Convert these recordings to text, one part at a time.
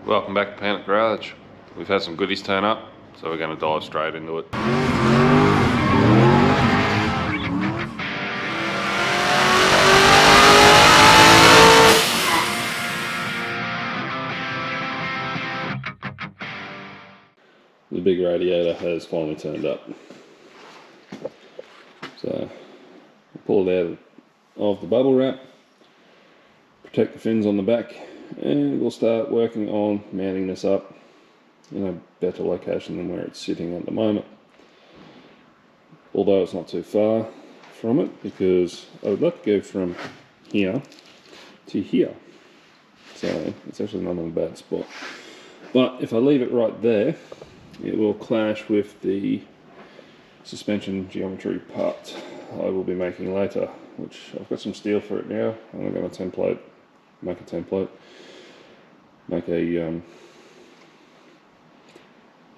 Welcome back to Panic Garage. We've had some goodies turn up, so we're going to dive straight into it. The big radiator has finally turned up. So, pull it out of the bubble wrap, protect the fins on the back, and we'll start working on mounting this up in a better location than where it's sitting at the moment. Although it's not too far from it, because I would like to go from here to here. So it's actually not in a bad spot. But if I leave it right there, it will clash with the suspension geometry part I will be making later, which I've got some steel for it now. I'm going to make a template, make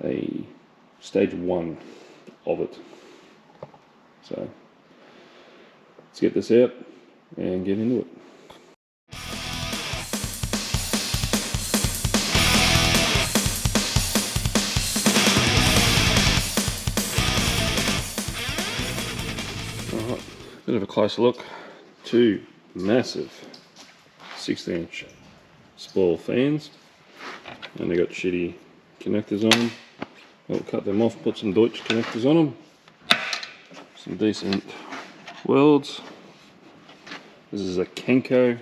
a stage 1 of it. So let's get this out and get into it. Alright, bit of a closer look. Two massive 16-inch spoil fans, and they got shitty connectors on them. I'll cut them off, put some Deutsch connectors on them. Some decent welds. This is a Kenko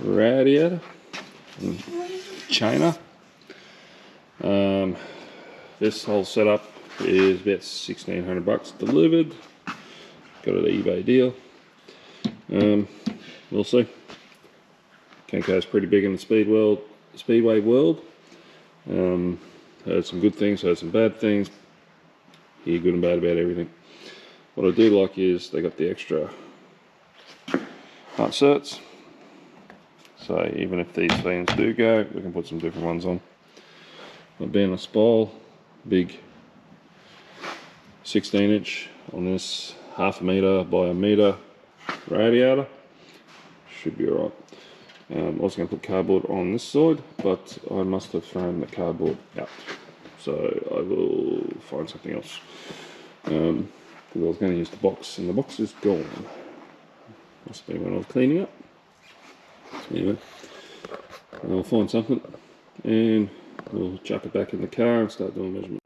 radiator in China. This whole setup is about $1,600 delivered. Got it at eBay deal. We'll see. Kenko's pretty big in the speedway world. Heard some good things, heard some bad things. Hear good and bad about everything. What I do like is they got the extra inserts. So even if these fans do go, we can put some different ones on. But being a spoil, big 16-inch on this 1/2 meter by 1 meter radiator, should be alright. I was going to put cardboard on this side, but I must have thrown the cardboard out, so I will find something else. I was going to use the box, and the box is gone. Must be when I was cleaning up. Anyway, I'll find something, and we'll chuck it back in the car and start doing measurement.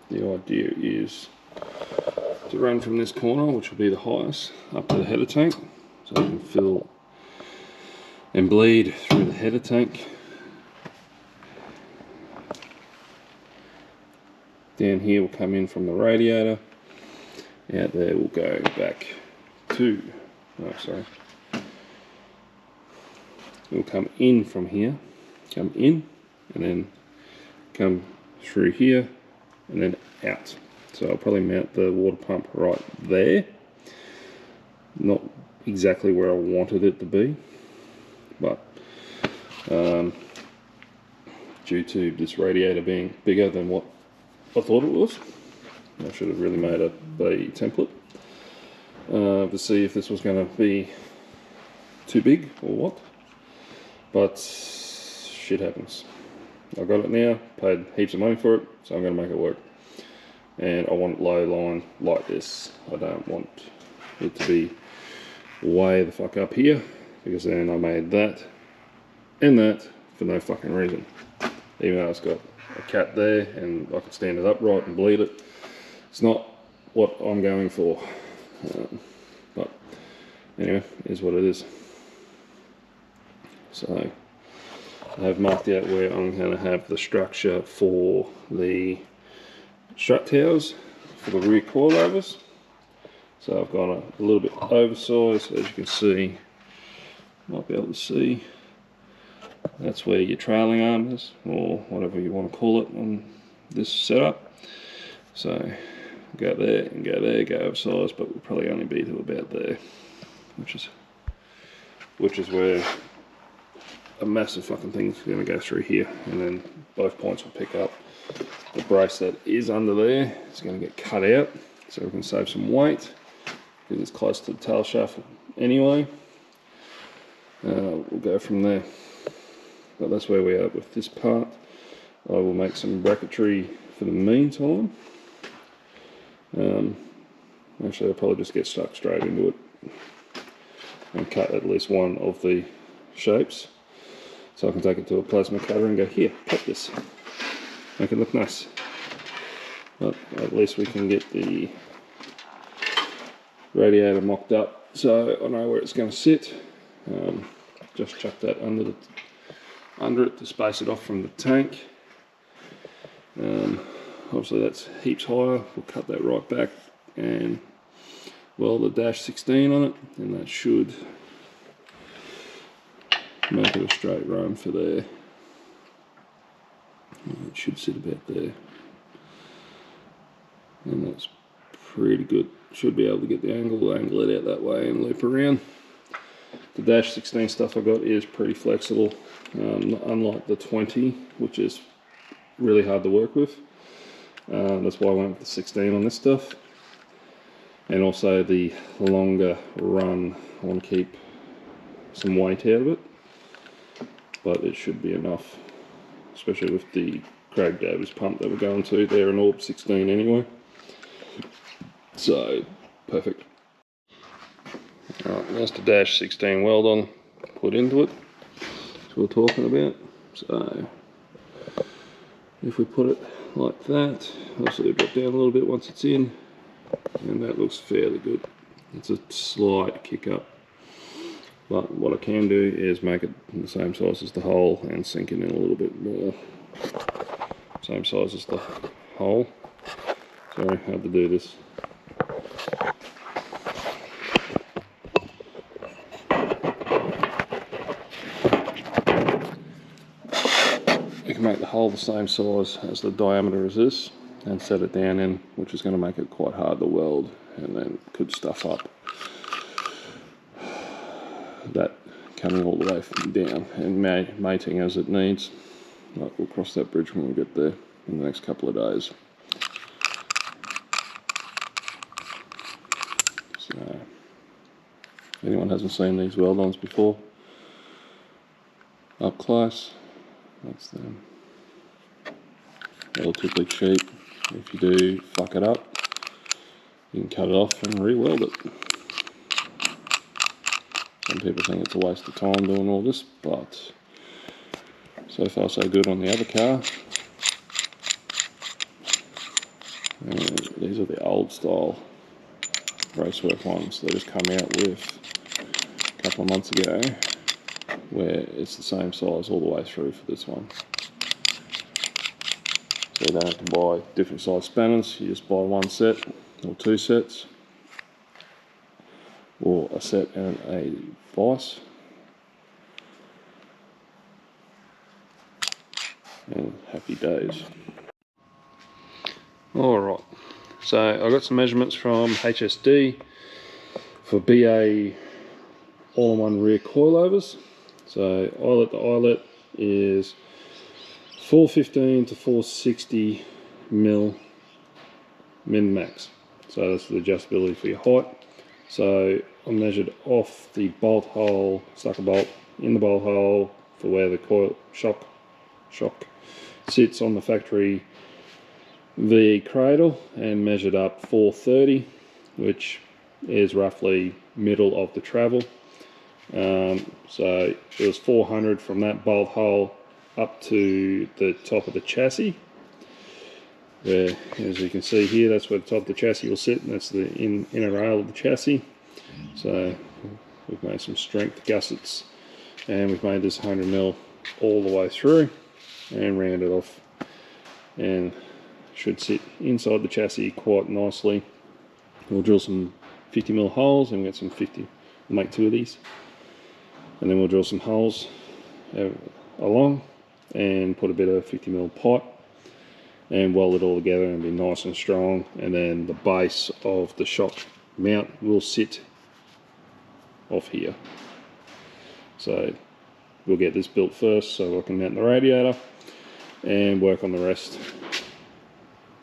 The idea is to run from this corner, which will be the highest, up to the header tank, so I can fill and bleed through the header tank. Down here will come in from the radiator. Out there will go back to, it'll come in from here, come in, and then come through here, and then out. So I'll probably mount the water pump right there. Not exactly where I wanted it to be, but due to this radiator being bigger than what I thought it was, I should have really made a template to see if this was going to be too big or what. But shit happens. I got it now, paid heaps of money for it, so I'm going to make it work. And I want it low line like this. I don't want it to be way the fuck up here, because then I made that and that for no fucking reason. Even though it's got a cat there and I can stand it upright and bleed it, it's not what I'm going for. But anyway, is what it is. So I have marked out where I'm going to have the structure for the strut towers for the rear coilovers. So I've got a little bit oversized, as you can see, might be able to see. That's where your trailing arm is, or whatever you want to call it on this setup. So go there and go there, go oversized, but we'll probably only be to about there, which is where a massive fucking thing's going to go through here, and then both points will pick up. The brace that is under there is going to get cut out, so we can save some weight because it's close to the tail shaft anyway. We'll go from there, but that's where we are with this part. I will make some bracketry for the meantime. Actually, I'll probably just get stuck straight into it and cut at least one of the shapes, so I can take it to a plasma cutter and go, here, cut this, make it look nice. But at least we can get the radiator mocked up so I know where it's going to sit. Just chuck that under it to space it off from the tank. Obviously that's heaps higher. We'll cut that right back and weld the dash 16 on it, and that should make it a straight run for there. It should sit about there, and that's pretty good. Should be able to get the angle it out that way and loop around. The dash 16 stuff I got is pretty flexible, unlike the 20, which is really hard to work with. That's why I went with the 16 on this stuff. And also the longer run, I want to keep some weight out of it, but it should be enough, especially with the Craig Davis pump that we're going to. They're an Orb 16 anyway, so perfect. Alright, there's the dash 16 weld on put into it, that's what we're talking about. So if we put it like that, obviously it'll drop down a little bit once it's in, and that looks fairly good. It's a slight kick up, but what I can do is make it the same size as the hole and sink it in a little bit more. Same size as the hole. Sorry, hard to do this. You can make the hole the same size as the diameter as this and set it down in, which is going to make it quite hard to weld, and then could stuff up that coming all the way down and mating as it needs. But we'll cross that bridge when we get there in the next couple of days. So, if anyone hasn't seen these weld-ons before, up close, that's them. Relatively cheap. If you do fuck it up, you can cut it off and re-weld it. Some people think it's a waste of time doing all this, but so far so good on the other car. And these are the old style racework ones that just come out with a couple of months ago, where it's the same size all the way through for this one. So you don't have to buy different size spanners, you just buy one set or two sets, or a set and a vise, and happy days. Alright, so I got some measurements from HSD for BA all-in-one rear coilovers. So eyelet to eyelet is 415 to 460 min max. So that's the adjustability for your height. So I measured off the bolt hole, stuck a bolt in the bolt hole for where the coil shock sits on the factory V cradle, and measured up 430, which is roughly middle of the travel. So it was 400 from that bolt hole up to the top of the chassis, where, as you can see here, that's where the top of the chassis will sit, and that's the inner rail of the chassis. So we've made some strength gussets, and we've made this 100mm all the way through and rounded off, and should sit inside the chassis quite nicely. We'll drill some 50mm holes, and we'll get some 50, we'll make 2 of these, and then we'll drill some holes along and put a bit of 50mm pipe and weld it all together and be nice and strong. And then the base of the shock mount will sit off here. So we'll get this built first so I can mount the radiator and work on the rest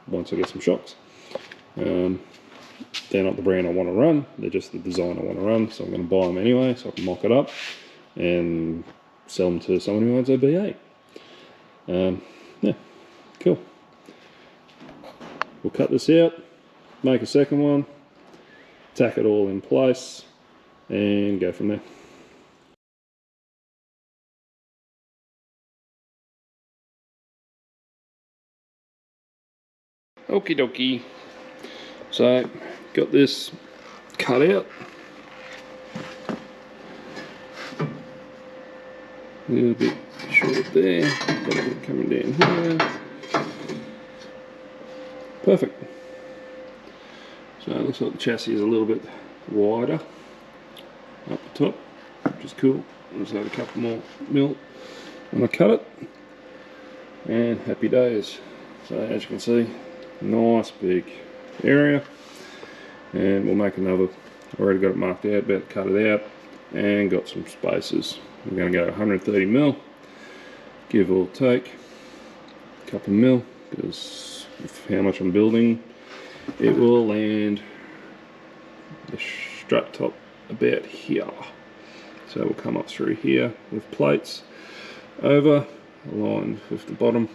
once I get some shocks. they're not the brand I want to run, they're just the design I want to run, so I'm going to buy them anyway so I can mock it up and sell them to someone who owns a B8. Yeah, cool. We'll cut this out, make a second one, tack it all in place, and go from there. Okie dokie. So, got this cut out. A little bit short there, got a bit coming down here. Perfect. So it looks like the chassis is a little bit wider up the top, which is cool. I'll just add a couple more mil when I cut it, and happy days. So as you can see, nice big area, and we'll make another. Already got it marked out, about to cut it out, and got some spaces. We're going to go 130 mil, give or take a couple mil, because of how much I'm building. It will land the strut top about here, so we'll come up through here with plates over, aligned with the bottom,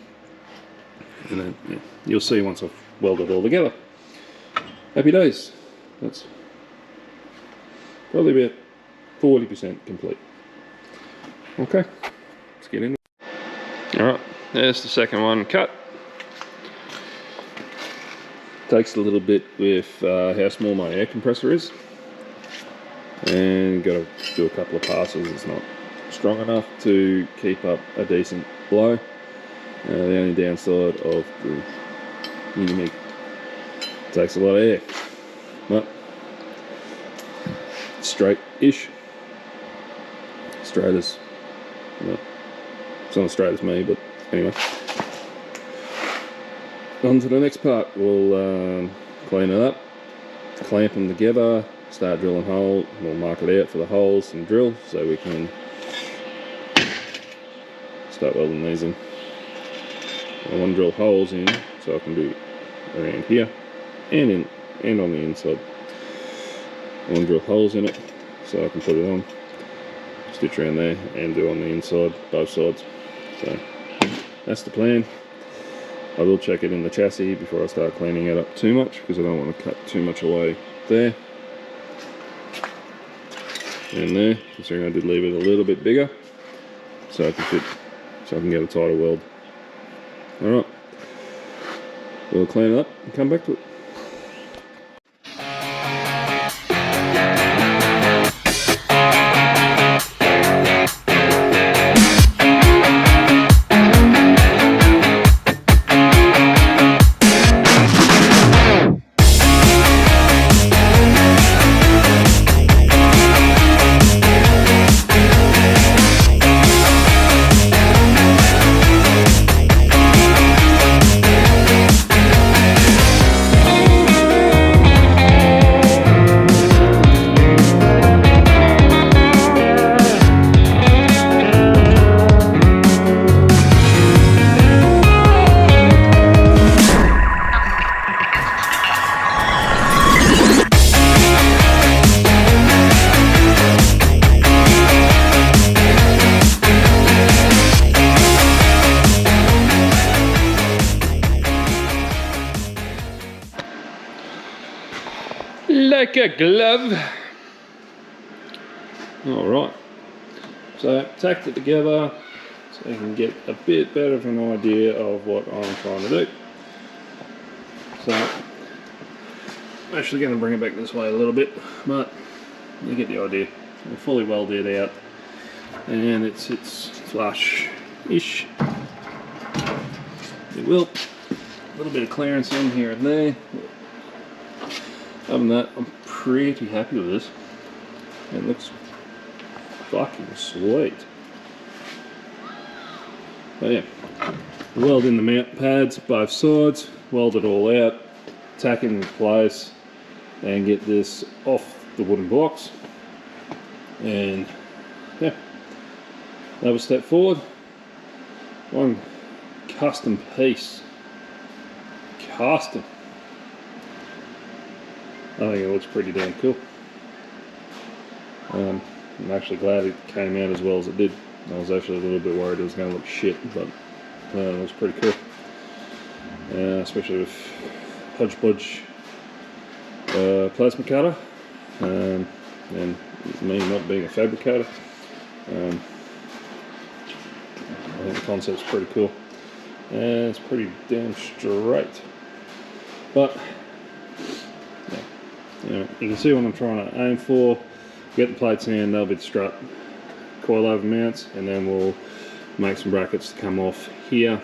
and then yeah, you'll see once I've welded it all together. Happy days. That's probably about 40% complete. Okay, let's get in. Alright, there's the second one cut. Takes a little bit with how small my air compressor is, and got to do a couple of passes. It's not strong enough to keep up a decent blow. The only downside of the Unimig, takes a lot of air, but straight-ish. Straight as, well, it's not as straight as me, but anyway. On to the next part. We'll clean it up, clamp them together, start drilling holes. We'll mark it out for the holes and drill so we can start welding these in. I want to drill holes in so I can do around here and on the inside. I want to drill holes in it so I can put it on, stitch around there, and do on the inside, both sides. So that's the plan. I will check it in the chassis before I start cleaning it up too much, because I don't want to cut too much away there and there, considering I did leave it a little bit bigger so I can fit, so I can get a tighter weld. Alright, we'll clean it up and come back to it. Like a glove. Alright, so tacked it together so you can get a bit better of an idea of what I'm trying to do. So I'm actually going to bring it back this way a little bit, but you get the idea. We'll fully weld it out, and it sits flush-ish. It will. A little bit of clearance in here and there. Other than that, I'm pretty happy with this. It looks fucking sweet. But yeah, weld in the mount pads, both sides, weld it all out, tack it in place, and get this off the wooden blocks. And yeah, another step forward. One custom piece. Custom. I think it looks pretty damn cool. I'm actually glad it came out as well as it did. I was actually a little bit worried it was going to look shit, but it was pretty cool. Especially with hodgepodge plasma cutter, and me not being a fabricator. I think the concept's pretty cool, and it's pretty damn straight. But yeah, you can see what I'm trying to aim for. Get the plates in, they'll be the strut coilover mounts, and then we'll make some brackets to come off here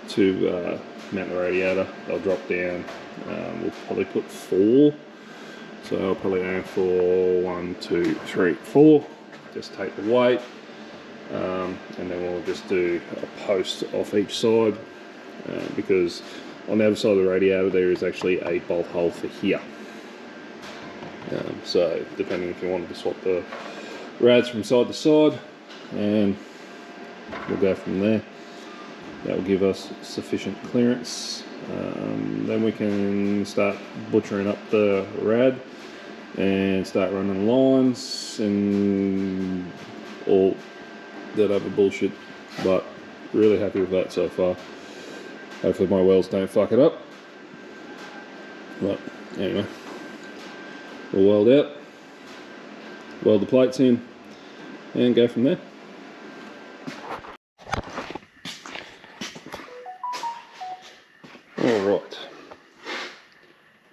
to mount the radiator. They'll drop down. We'll probably put 4, so I'll probably aim for 1, 2, 3, 4. Just take the weight, and then we'll just do a post off each side, because on the other side of the radiator there is actually a bolt hole for here. So depending if you wanted to swap the rads from side to side, and we'll go from there. That will give us sufficient clearance. Then we can start butchering up the rad and start running lines and all that other bullshit. But really happy with that so far. Hopefully my welds don't fuck it up. But anyway, we'll weld out, weld the plates in, and go from there. Alright.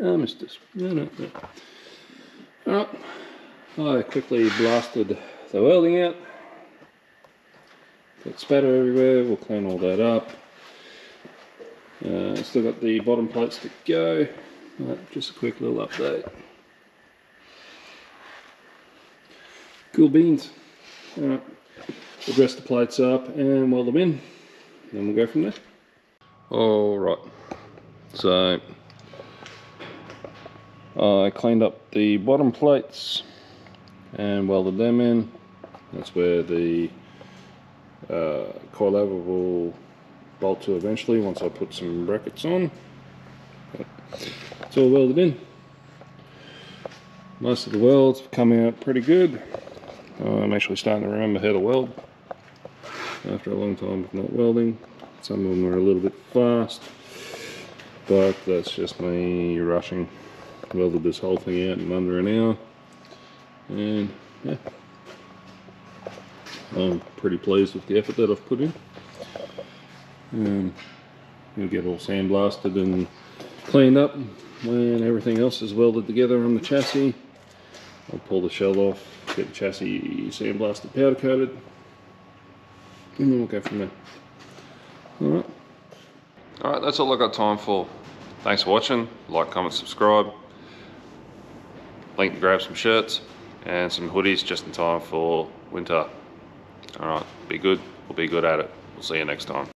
I missed this. No. Alright. I quickly blasted the welding out. Got spatter everywhere, we'll clean all that up. Still got the bottom plates to go. Right, just a quick little update. Cool beans. Alright. We'll dress the plates up and weld them in. Then we'll go from there. Alright. So I cleaned up the bottom plates and welded them in. That's where the coilover will bolt to eventually once I put some brackets on. It's all welded in. Most of the welds have come out pretty good. I'm actually starting to remember how to weld after a long time of not welding. Some of them are a little bit fast, but that's just me rushing. Welded this whole thing out in under an hour, and yeah, I'm pretty pleased with the effort that I've put in. We'll get all sandblasted and cleaned up when everything else is welded together on the chassis. I'll pull the shell off, get the chassis sandblasted, powder coated, and then we'll go from there. Alright, that's all I've got time for. Thanks for watching. Like, comment, subscribe. Link to grab some shirts and some hoodies just in time for winter. Alright, be good. We'll be good at it. We'll see you next time.